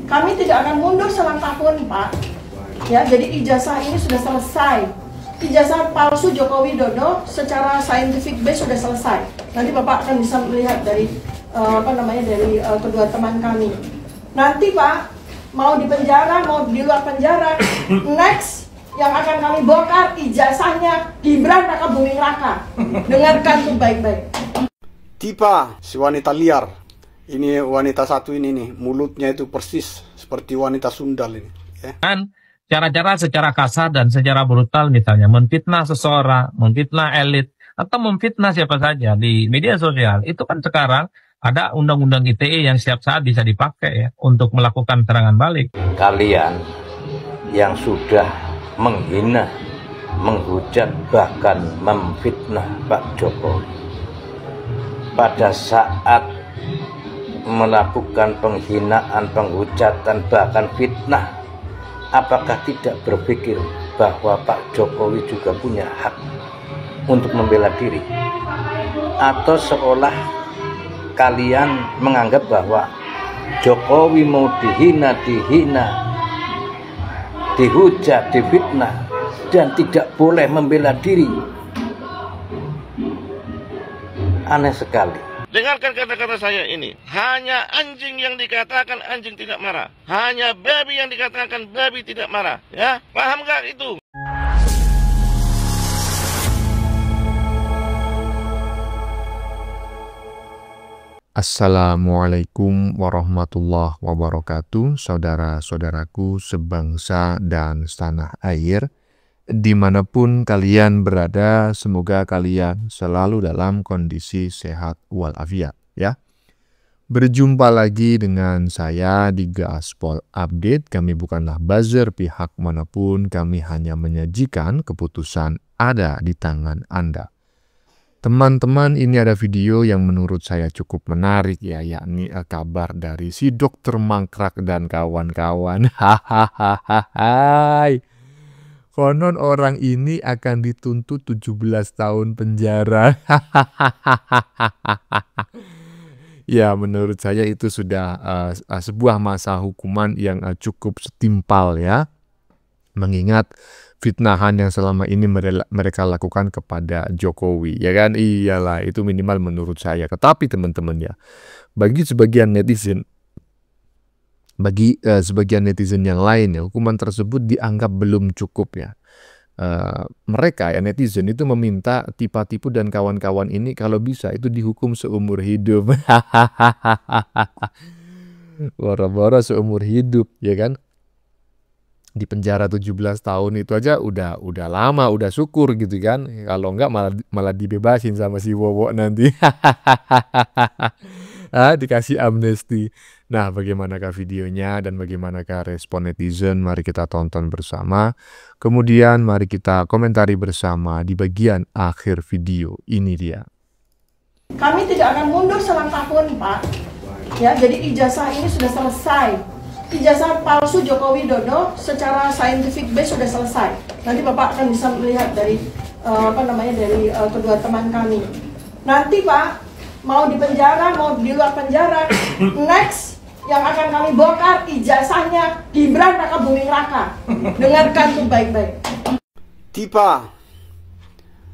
Kami tidak akan mundur selangkah pun, Pak. Ya, jadi ijazah ini sudah selesai. Ijazah palsu Joko Widodo secara scientific base sudah selesai. Nanti Bapak akan bisa melihat dari dari kedua teman kami. Nanti Pak, mau di penjara, mau di luar penjara, next yang akan kami bongkar ijazahnya Gibran Raka Buming Raka. Dengarkan tuh baik-baik. Tipa si wanita liar. Ini wanita satu ini nih, mulutnya itu persis seperti wanita Sundal ini. Ya. Kan cara-cara secara kasar dan secara brutal misalnya memfitnah seseorang, memfitnah elit, atau memfitnah siapa saja di media sosial, itu kan sekarang ada undang-undang ITE yang setiap saat bisa dipakai ya untuk melakukan serangan balik. Kalian yang sudah menghina, menghujat, bahkan memfitnah Pak Jokowi pada saat melakukan penghinaan, penghujatan, bahkan fitnah, apakah tidak berpikir bahwa Pak Jokowi juga punya hak untuk membela diri? Atau seolah kalian menganggap bahwa Jokowi mau dihina, dihujat, difitnah, dan tidak boleh membela diri? Aneh sekali. Dengarkan kata-kata saya ini. Hanya anjing yang dikatakan anjing tidak marah. Hanya babi yang dikatakan babi tidak marah. Ya, paham gak itu? Assalamualaikum warahmatullahi wabarakatuh, saudara-saudaraku sebangsa dan setanah air. Dimanapun kalian berada, semoga kalian selalu dalam kondisi sehat walafiat ya. Berjumpa lagi dengan saya di Gaspol Update. Kami bukanlah buzzer pihak manapun, kami hanya menyajikan keputusan ada di tangan Anda. Teman-teman, ini ada video yang menurut saya cukup menarik ya, yakni kabar dari si dokter mangkrak dan kawan-kawan. Hahaha. Konon orang ini akan dituntut 17 tahun penjara. Ya, menurut saya itu sudah sebuah masa hukuman yang cukup setimpal ya. Mengingat fitnahan yang selama ini mereka lakukan kepada Jokowi. Ya kan? Iyalah, itu minimal menurut saya. Tetapi teman-teman ya, bagi sebagian netizen, yang lain ya, hukuman tersebut dianggap belum cukup ya. Mereka ya netizen itu meminta Tipa-Tipu dan kawan-kawan ini kalau bisa itu dihukum seumur hidup. Boro-boro seumur hidup ya kan. Di penjara 17 tahun itu aja udah lama, udah syukur gitu kan. Kalau enggak malah dibebasin sama si Wowo nanti. Dikasih amnesti. Nah, bagaimanakah videonya dan bagaimanakah respon netizen? Mari kita tonton bersama. Kemudian mari kita komentari bersama di bagian akhir video. Ini dia. Kami tidak akan mundur selangkah pun, Pak. Ya, jadi ijazah ini sudah selesai. Ijazah palsu Joko Widodo secara scientific base sudah selesai. Nanti Bapak akan bisa melihat dari dari kedua teman kami. Nanti Pak, mau di penjara, mau di luar penjara, next yang akan kami bongkar ijazahnya Gibran Raka Buming Raka. Dengarkan tuh baik-baik. Tipa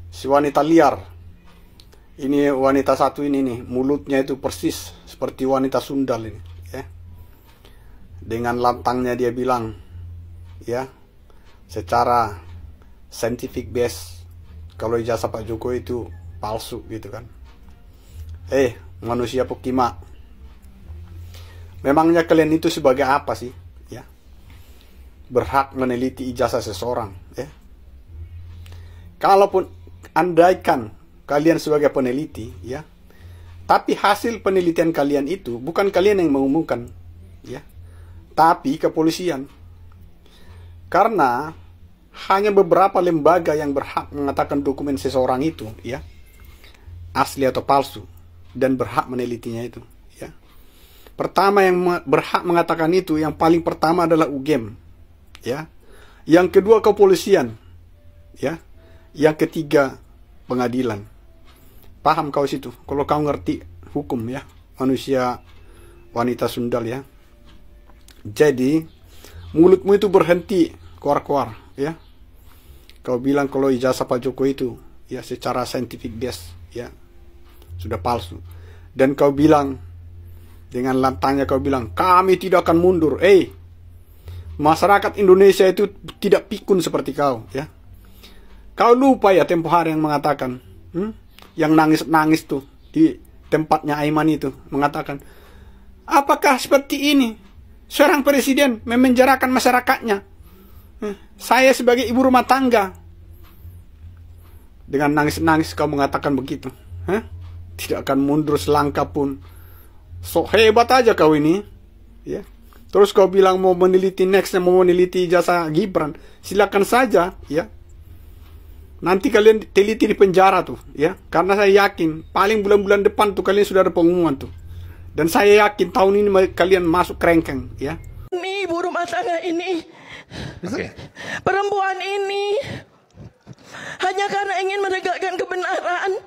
si wanita liar. Ini wanita satu ini nih, mulutnya itu persis seperti wanita Sundal ini ya. Dengan lantangnya dia bilang ya, secara scientific base kalau ijazah Pak Jokowi itu palsu gitu kan. Manusia pekima, memangnya kalian itu sebagai apa sih ya, berhak meneliti ijazah seseorang ya? Kalaupun andaikan kalian sebagai peneliti ya, tapi hasil penelitian kalian itu bukan kalian yang mengumumkan ya, tapi kepolisian. Karena hanya beberapa lembaga yang berhak mengatakan dokumen seseorang itu ya asli atau palsu dan berhak menelitinya itu ya. Pertama yang berhak mengatakan itu, yang paling pertama adalah UGM ya. Yang kedua kepolisian ya. Yang ketiga pengadilan. Paham kau situ? Kalau kau ngerti hukum ya, manusia wanita Sundal ya. Jadi mulutmu itu berhenti keluar-keluar, ya. Kau bilang kalau ijazah Pak Jokowi itu ya secara scientific base ya sudah palsu. Dan kau bilang dengan lantangnya kau bilang kami tidak akan mundur. Masyarakat Indonesia itu tidak pikun seperti kau, ya. Kau lupa ya tempo hari yang mengatakan yang nangis-nangis tuh di tempatnya Aiman itu mengatakan, apakah seperti ini seorang presiden memenjarakan masyarakatnya? Saya sebagai ibu rumah tangga. Dengan nangis-nangis kau mengatakan begitu. Tidak akan mundur selangkah pun. Sok hebat aja kau ini, ya. Terus kau bilang mau meneliti nextnya, mau meneliti ijazah Gibran, silakan saja, ya. Nanti kalian teliti di penjara tuh, ya. Karena saya yakin paling bulan-bulan depan tuh kalian sudah ada pengumuman tuh. Dan saya yakin tahun ini kalian masuk kerengkeng, ya. Ini ibu rumah tangga ini, perempuan ini hanya karena ingin menegakkan kebenaran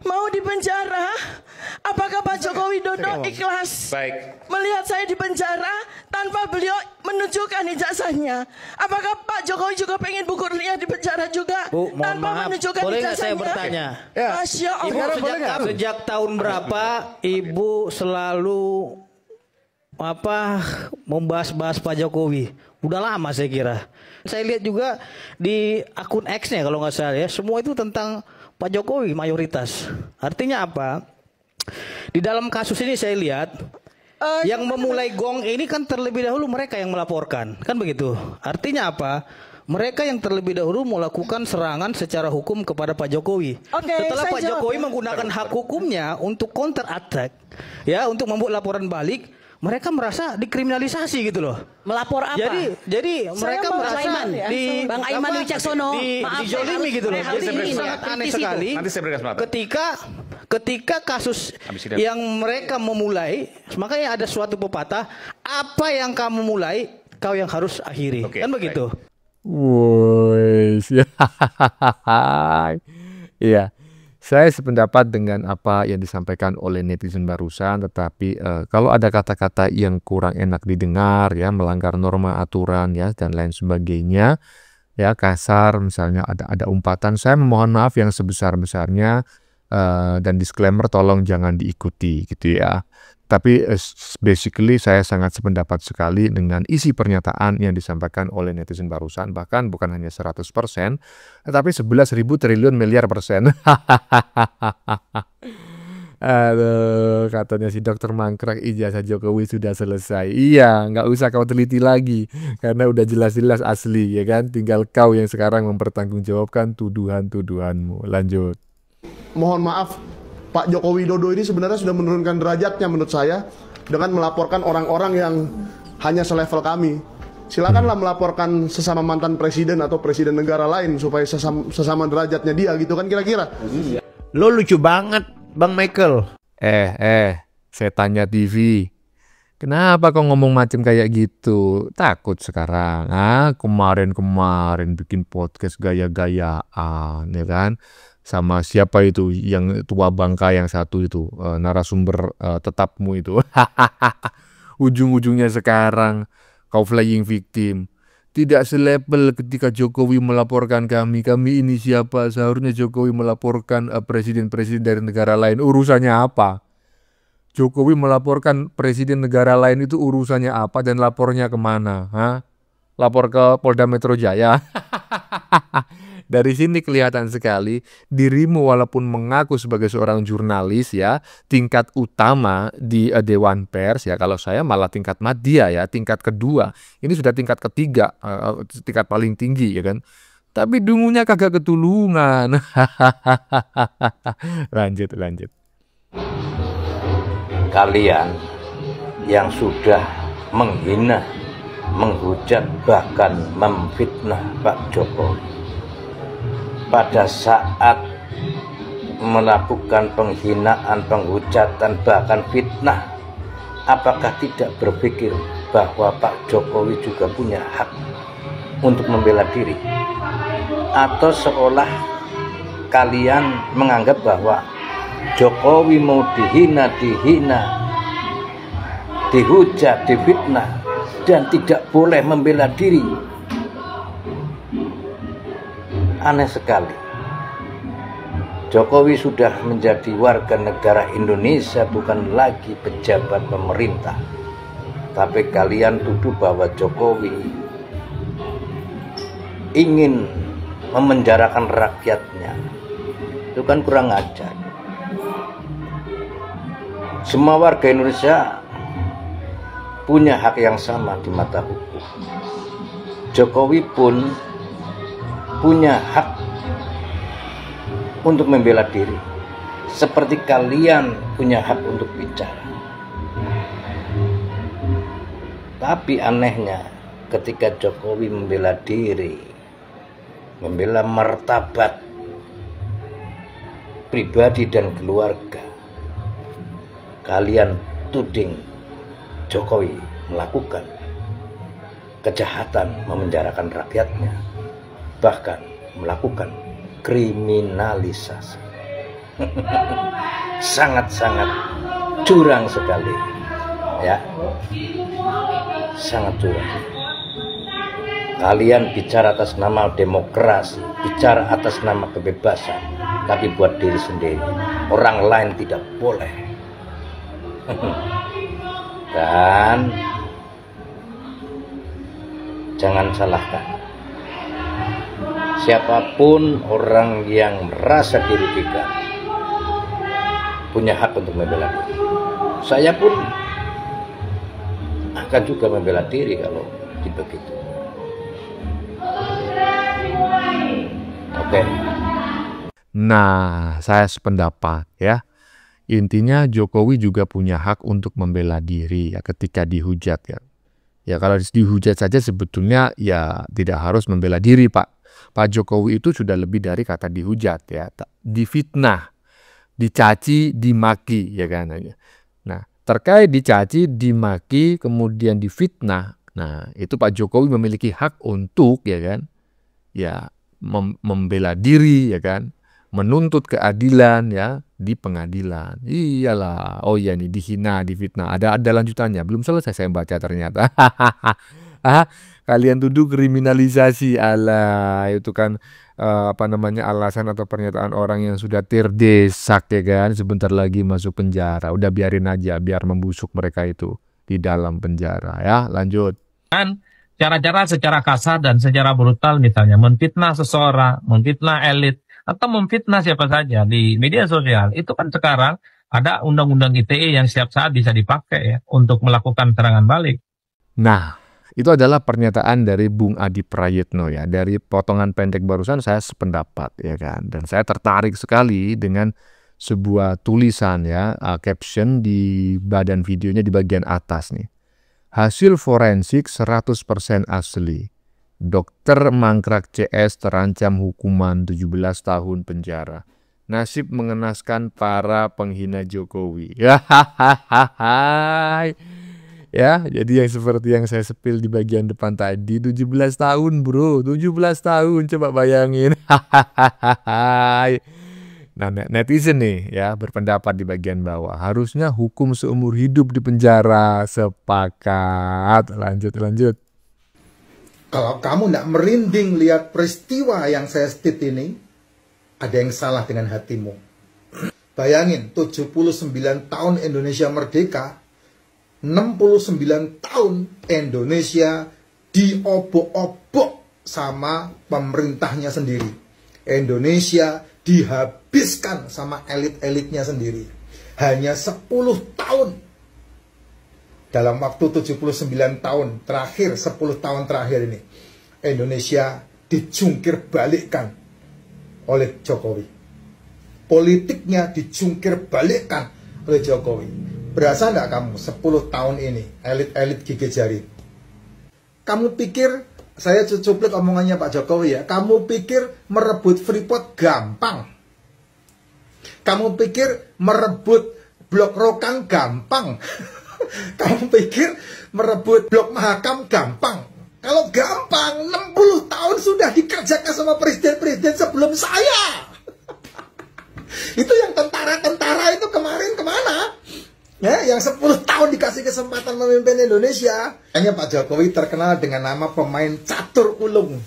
mau dipenjara. Apakah Pak Joko Widodo ikhlas melihat saya di penjara tanpa beliau menunjukkan ijazahnya? Apakah Pak Jokowi juga pengen Bu Kurnia di penjara juga tanpa menunjukkan boleh ijazahnya? Saya bertanya? Masya Allah. Ibu sejak tahun berapa Ibu selalu membahas-bahas Pak Jokowi? Udah lama saya kira. Saya lihat juga di akun X-nya kalau nggak salah ya, semua itu tentang Pak Jokowi mayoritas. Artinya apa? Di dalam kasus ini saya lihat yang memulai gong ini kan terlebih dahulu mereka yang melaporkan, kan begitu? Artinya apa? Mereka yang terlebih dahulu melakukan serangan secara hukum kepada Pak Jokowi. Setelah Pak Jokowi menggunakan hak hukumnya untuk counter attack, ya, untuk membuat laporan balik, mereka merasa dikriminalisasi gitu loh. Melapor apa? Jadi mereka merasa Bang Aiman Wicaksono dijolimi gitu loh. Jadi sangat aneh sekali. Ketika kasus yang mereka memulai, makanya ada suatu pepatah, apa yang kamu mulai, kau yang harus akhiri. Kan begitu? Woi, iya. Saya sependapat dengan apa yang disampaikan oleh netizen barusan, tetapi kalau ada kata-kata yang kurang enak didengar, ya, melanggar norma aturan, ya, dan lain sebagainya, ya, kasar, misalnya ada umpatan, saya memohon maaf yang sebesar-besarnya, dan disclaimer tolong jangan diikuti, gitu ya. Tapi basically saya sangat sependapat sekali dengan isi pernyataan yang disampaikan oleh netizen barusan, bahkan bukan hanya 100%, tetapi 11.000 triliun miliar persen. Aduh, katanya si dokter mangkrak ijazah Jokowi sudah selesai. Iya, nggak usah kau teliti lagi, karena udah jelas-jelas asli, ya kan? Tinggal kau yang sekarang mempertanggungjawabkan tuduhan-tuduhanmu. Lanjut. Mohon maaf, Pak Joko Widodo ini sebenarnya sudah menurunkan derajatnya menurut saya dengan melaporkan orang-orang yang hanya selevel kami. Silakanlah melaporkan sesama mantan presiden atau presiden negara lain supaya sesama derajatnya dia gitu kan kira-kira. Lo lucu banget Bang Michael. Saya tanya TV. Kenapa kau ngomong macam kayak gitu? Takut sekarang? Kemarin bikin podcast gaya-gayaan, ya kan? Sama siapa itu yang tua bangka yang satu itu, narasumber tetapmu itu. Ujung-ujungnya sekarang kau flying victim. Tidak selevel ketika Jokowi melaporkan kami ini siapa? Seharusnya Jokowi melaporkan presiden-presiden dari negara lain. Urusannya apa? Jokowi melaporkan presiden negara lain itu urusannya apa dan lapornya kemana? Lapor ke Polda Metro Jaya. Dari sini kelihatan sekali dirimu walaupun mengaku sebagai seorang jurnalis, ya, tingkat utama di Dewan Pers, ya, kalau saya malah tingkat madya, ya, tingkat kedua. Ini sudah tingkat ketiga, tingkat paling tinggi, ya kan. Tapi dungunya kagak ketulungan. Lanjut. Kalian yang sudah menghina, menghujat, bahkan memfitnah Pak Jokowi, pada saat melakukan penghinaan, penghujatan, bahkan fitnah, apakah tidak berpikir bahwa Pak Jokowi juga punya hak untuk membela diri? Atau seolah kalian menganggap bahwa Jokowi mau dihina, dihujat, difitnah, dan tidak boleh membela diri. Aneh sekali. Jokowi sudah menjadi warga negara Indonesia, bukan lagi pejabat pemerintah. Tapi kalian tuduh bahwa Jokowi ingin memenjarakan rakyatnya. Itu kan kurang ajar. Semua warga Indonesia punya hak yang sama di mata hukum. Jokowi pun punya hak untuk membela diri, seperti kalian punya hak untuk bicara. Tapi anehnya, ketika Jokowi membela diri, membela martabat pribadi dan keluarga, kalian tuding Jokowi melakukan kejahatan, memenjarakan rakyatnya, bahkan melakukan kriminalisasi. Sangat-sangat curang sekali, ya, sangat curang. Kalian bicara atas nama demokrasi, bicara atas nama kebebasan, tapi buat diri sendiri, orang lain tidak boleh. Dan jangan salahkan siapapun orang yang merasa dirugikan, punya hak untuk membela diri. Saya pun akan juga membela diri kalau begitu. Oke. Nah, saya sependapat ya. Intinya Jokowi juga punya hak untuk membela diri ya ketika dihujat ya. Ya kalau dihujat saja sebetulnya ya tidak harus membela diri, Pak. Pak Jokowi itu sudah lebih dari kata dihujat ya, difitnah, dicaci, dimaki ya kan. Nah, terkait dicaci, dimaki, kemudian difitnah, nah itu Pak Jokowi memiliki hak untuk ya kan, ya membela diri ya kan, menuntut keadilan ya di pengadilan. Iyalah, oh ya ini dihina, difitnah, ada lanjutannya, belum selesai saya baca ternyata. Kalian tuduh kriminalisasi, ala itu kan alasan atau pernyataan orang yang sudah terdesak ya kan, sebentar lagi masuk penjara. Udah biarin aja, biar membusuk mereka itu di dalam penjara ya. Lanjut. Kan cara-cara secara kasar dan secara brutal, misalnya memfitnah seseorang, memfitnah elit, atau memfitnah siapa saja di media sosial, itu kan sekarang ada undang-undang ITE yang setiap saat bisa dipakai ya untuk melakukan serangan balik. Nah, itu adalah pernyataan dari Bung Adi Prayitno ya. Dari potongan pendek barusan saya sependapat ya kan. Dan saya tertarik sekali dengan sebuah tulisan ya, caption di badan videonya di bagian atas nih. Hasil forensik 100% asli. Dokter mangkrak CS terancam hukuman 17 tahun penjara. Nasib mengenaskan para penghina Jokowi. Ya, jadi yang seperti yang saya sepil di bagian depan tadi, 17 tahun bro, 17 tahun, coba bayangin. Nah, netizen nih ya berpendapat di bagian bawah, harusnya hukum seumur hidup di penjara. Sepakat. Lanjut. Kalau kamu tidak merinding lihat peristiwa yang saya stit ini, ada yang salah dengan hatimu. Bayangin, 79 tahun Indonesia merdeka, 69 tahun Indonesia diobok-obok sama pemerintahnya sendiri. Indonesia dihabiskan sama elit-elitnya sendiri. Hanya 10 tahun. Dalam waktu 79 tahun terakhir, 10 tahun terakhir ini, Indonesia dijungkir balikkan oleh Jokowi. Politiknya dijungkir balikkan oleh Jokowi. Berasa nggak kamu 10 tahun ini elit-elit gigit jari? Kamu pikir, saya cuplik omongannya Pak Jokowi ya, kamu pikir merebut Freeport gampang? Kamu pikir merebut Blok Rokan gampang? Kamu pikir merebut Blok Mahakam gampang? Kalau gampang, 60 tahun sudah dikerjakan sama presiden-presiden sebelum saya. Itu yang tentara-tentara itu kemarin kemana? Ya, yang 10 tahun dikasih kesempatan memimpin Indonesia. Hanya Pak Jokowi terkenal dengan nama pemain catur ulung.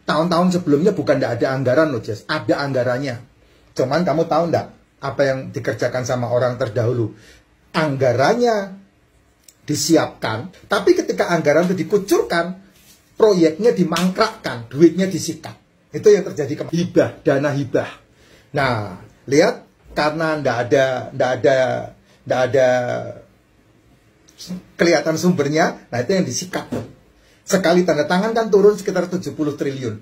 Tahun-tahun sebelumnya bukan tidak ada anggaran loh, Jess. Ada anggarannya. Cuman kamu tahu enggak apa yang dikerjakan sama orang terdahulu? Anggarannya disiapkan, tapi ketika anggaran itu dikucurkan, proyeknya dimangkrakkan, duitnya disikat. Itu yang terjadi kemarin. Hibah, dana hibah. Nah, lihat, karena ndak ada kelihatan sumbernya, nah itu yang disikat. Sekali tanda tangan kan turun sekitar 70 triliun.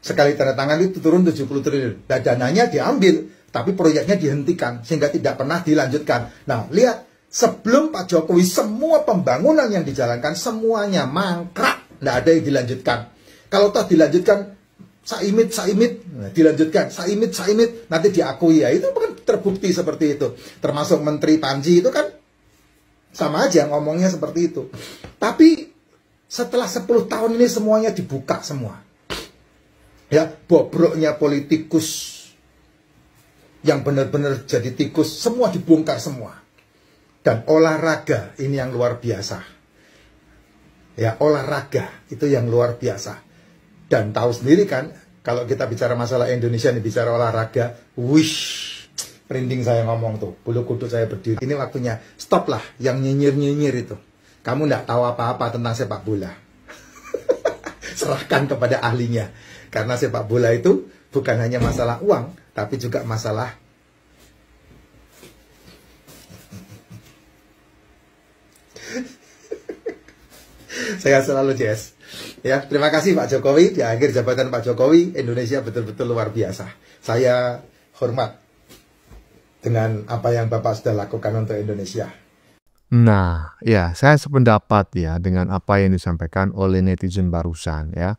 Sekali tanda tangan itu turun 70 triliun. Dan dananya diambil, tapi proyeknya dihentikan sehingga tidak pernah dilanjutkan. Nah, lihat, sebelum Pak Jokowi semua pembangunan yang dijalankan semuanya mangkrak, nggak ada yang dilanjutkan. Kalau toh dilanjutkan saimit, nah, dilanjutkan saimit, nanti diakui, ya itu kan terbukti seperti itu. Termasuk Menteri Panji itu kan sama aja ngomongnya seperti itu. Tapi setelah 10 tahun ini semuanya dibuka semua. Ya, bobroknya politikus yang benar-benar jadi tikus semua dibongkar semua. Dan olahraga ini yang luar biasa. Ya, olahraga itu yang luar biasa. Dan tahu sendiri kan, kalau kita bicara masalah Indonesia nih, bicara olahraga, wish, merinding saya ngomong tuh, bulu kuduk saya berdiri. Ini waktunya, stop lah yang nyinyir-nyinyir itu. Kamu nggak tahu apa-apa tentang sepak bola. Serahkan kepada ahlinya. Karena sepak bola itu bukan hanya masalah uang, tapi juga masalah saya selalu Jess. Ya, terima kasih Pak Jokowi. Di akhir jabatan Pak Jokowi, Indonesia betul-betul luar biasa. Saya hormat dengan apa yang Bapak sudah lakukan untuk Indonesia. Nah, ya, saya sependapat ya dengan apa yang disampaikan oleh netizen barusan ya.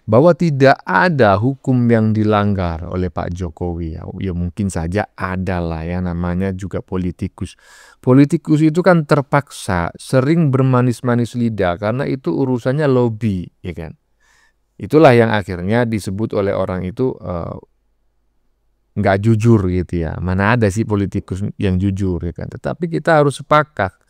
Bahwa tidak ada hukum yang dilanggar oleh Pak Jokowi ya. Ya mungkin saja ada lah ya, namanya juga politikus. Politikus itu kan terpaksa sering bermanis-manis lidah karena itu urusannya lobby, ya kan. Itulah yang akhirnya disebut oleh orang itu nggak jujur gitu ya. Mana ada sih politikus yang jujur, ya kan. Tetapi kita harus sepakat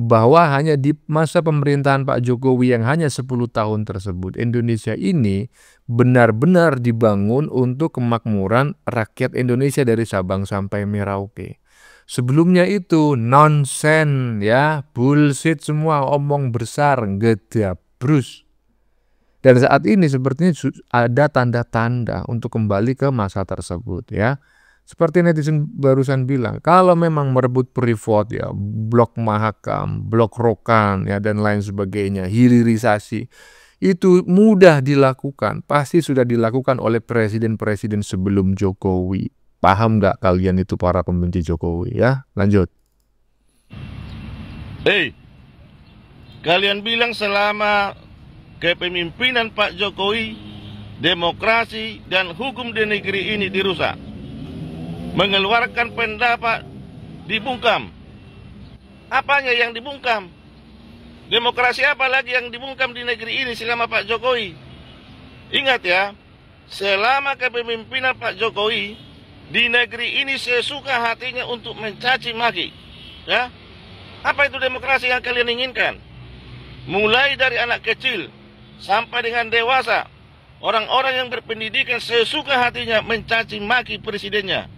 bahwa hanya di masa pemerintahan Pak Jokowi yang hanya 10 tahun tersebut, Indonesia ini benar-benar dibangun untuk kemakmuran rakyat Indonesia dari Sabang sampai Merauke. Sebelumnya itu nonsen ya, bullshit semua, omong besar, gedabrus. Dan saat ini sepertinya ada tanda-tanda untuk kembali ke masa tersebut ya. Seperti netizen barusan bilang, kalau memang merebut privat ya, blok Mahakam, blok Rokan ya dan lain sebagainya, hilirisasi, itu mudah dilakukan, pasti sudah dilakukan oleh presiden-presiden sebelum Jokowi. Paham nggak kalian itu para pembenci Jokowi ya? Lanjut. Hei, kalian bilang selama kepemimpinan Pak Jokowi, demokrasi dan hukum di negeri ini dirusak. Mengeluarkan pendapat dibungkam. Apanya yang dibungkam? Demokrasi apa lagi yang dibungkam di negeri ini selama Pak Jokowi? Ingat ya, selama kepemimpinan Pak Jokowi, di negeri ini sesuka hatinya untuk mencaci maki. Ya, apa itu demokrasi yang kalian inginkan? Mulai dari anak kecil sampai dengan dewasa, orang-orang yang berpendidikan sesuka hatinya mencaci maki presidennya.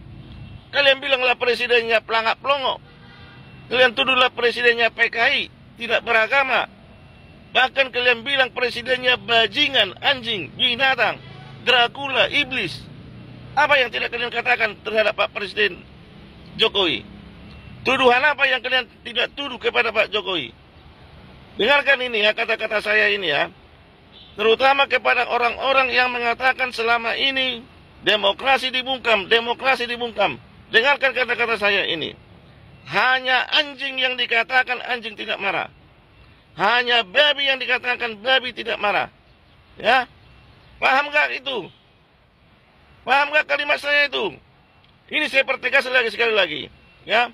Kalian bilanglah presidennya pelangak pelongok. Kalian tuduhlah presidennya PKI, tidak beragama. Bahkan kalian bilang presidennya bajingan, anjing, binatang, Dracula, iblis. Apa yang tidak kalian katakan terhadap Pak Presiden Jokowi? Tuduhan apa yang kalian tidak tuduh kepada Pak Jokowi? Dengarkan ini ya, kata-kata saya ini ya. Terutama kepada orang-orang yang mengatakan selama ini demokrasi dibungkam, demokrasi dibungkam. Dengarkan kata-kata saya ini. Hanya anjing yang dikatakan anjing tidak marah. Hanya babi yang dikatakan babi tidak marah. Ya, paham gak itu? Paham gak kalimat saya itu? Ini saya pertegas sekali lagi. Ya,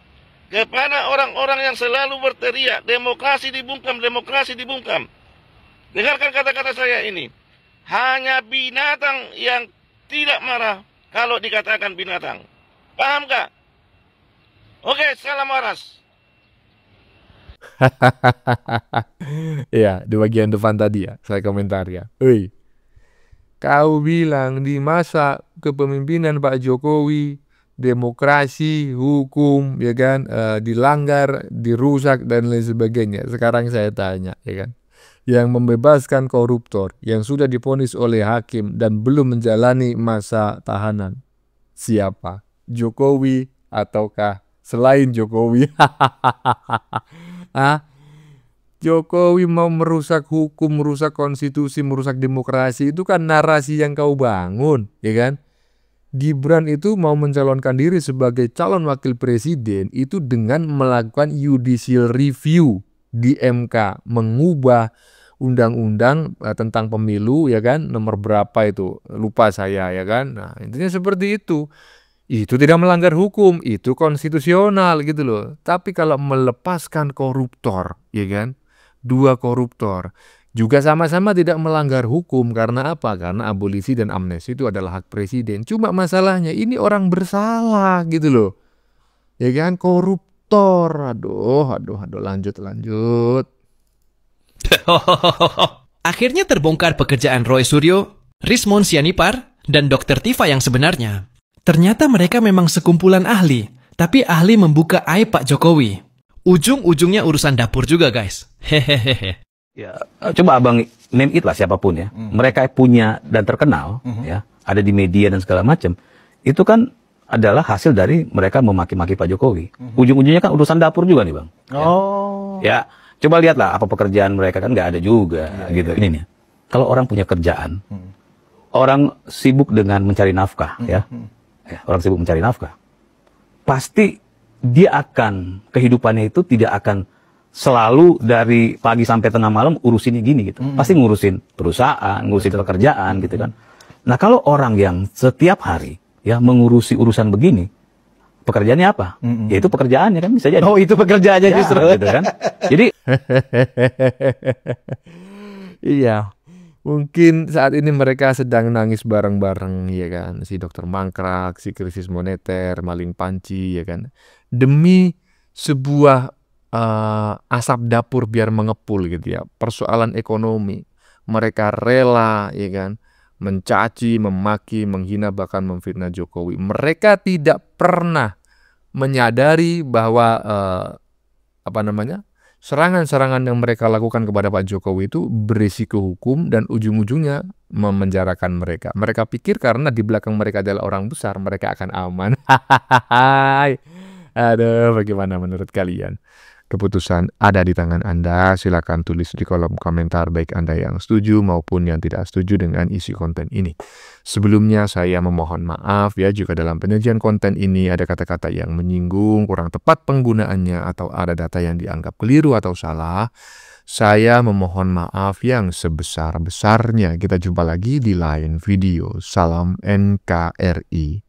kepada orang-orang yang selalu berteriak demokrasi dibungkam, demokrasi dibungkam. Dengarkan kata-kata saya ini. Hanya binatang yang tidak marah kalau dikatakan binatang. Paham gak? Oke, salam waras. Ya, di bagian depan tadi ya, saya komentar ya. Hei, kau bilang di masa kepemimpinan Pak Jokowi, demokrasi, hukum, ya kan, dilanggar, dirusak, dan lain sebagainya. Sekarang saya tanya, ya kan, yang membebaskan koruptor, yang sudah divonis oleh hakim dan belum menjalani masa tahanan, siapa? Jokowi ataukah selain Jokowi? Ah, Jokowi mau merusak hukum, merusak konstitusi, merusak demokrasi, itu kan narasi yang kau bangun, ya kan? Gibran itu mau mencalonkan diri sebagai calon wakil presiden itu dengan melakukan judicial review di MK, mengubah undang-undang tentang pemilu, ya kan, nomor berapa itu, lupa saya, ya kan. Nah, intinya seperti itu. Itu tidak melanggar hukum, itu konstitusional gitu loh. Tapi kalau melepaskan koruptor, ya kan, dua koruptor, juga sama-sama tidak melanggar hukum. Karena apa? Karena abolisi dan amnesti itu adalah hak presiden. Cuma masalahnya ini orang bersalah gitu loh, ya kan, koruptor. Aduh, lanjut. Akhirnya terbongkar pekerjaan Roy Suryo, Rismon Sianipar, dan Dr. Tifa yang sebenarnya. Ternyata mereka memang sekumpulan ahli, tapi ahli membuka aib Pak Jokowi. Ujung-ujungnya urusan dapur juga, guys. Hehehe. Ya, coba abang name it lah siapapun ya. Mereka punya dan terkenal, ya, ada di media dan segala macam. Itu kan adalah hasil dari mereka memaki-maki Pak Jokowi. Ujung-ujungnya kan urusan dapur juga nih, bang. Oh. Ya, coba lihatlah apa pekerjaan mereka, kan nggak ada juga, gitu. Ini nih, kalau orang punya kerjaan, orang sibuk dengan mencari nafkah, ya, orang sibuk mencari nafkah, pasti dia akan, kehidupannya itu tidak akan selalu dari pagi sampai tengah malam urusinnya gini gitu. Pasti ngurusin perusahaan, ngurusin pekerjaan gitu kan. Nah, kalau orang yang setiap hari ya mengurusi urusan begini, pekerjaannya apa? Ya itu pekerjaannya kan bisa jadi. Oh, itu pekerjaannya ya, justru. gitu kan. Jadi iya. Mungkin saat ini mereka sedang nangis bareng-bareng, ya kan, si dokter mangkrak, si krisis moneter, maling panci, ya kan, demi sebuah asap dapur biar mengepul gitu ya, persoalan ekonomi. Mereka rela, ya kan, mencaci, memaki, menghina, bahkan memfitnah Jokowi. Mereka tidak pernah menyadari bahwa serangan-serangan yang mereka lakukan kepada Pak Jokowi itu berisiko hukum dan ujung-ujungnya memenjarakan mereka. Mereka pikir karena di belakang mereka adalah orang besar, mereka akan aman. Aduh, bagaimana menurut kalian? Keputusan ada di tangan Anda. Silakan tulis di kolom komentar baik Anda yang setuju maupun yang tidak setuju dengan isi konten ini. Sebelumnya saya memohon maaf ya jika dalam penyajian konten ini ada kata-kata yang menyinggung, kurang tepat penggunaannya, atau ada data yang dianggap keliru atau salah. Saya memohon maaf yang sebesar-besarnya. Kita jumpa lagi di lain video. Salam NKRI.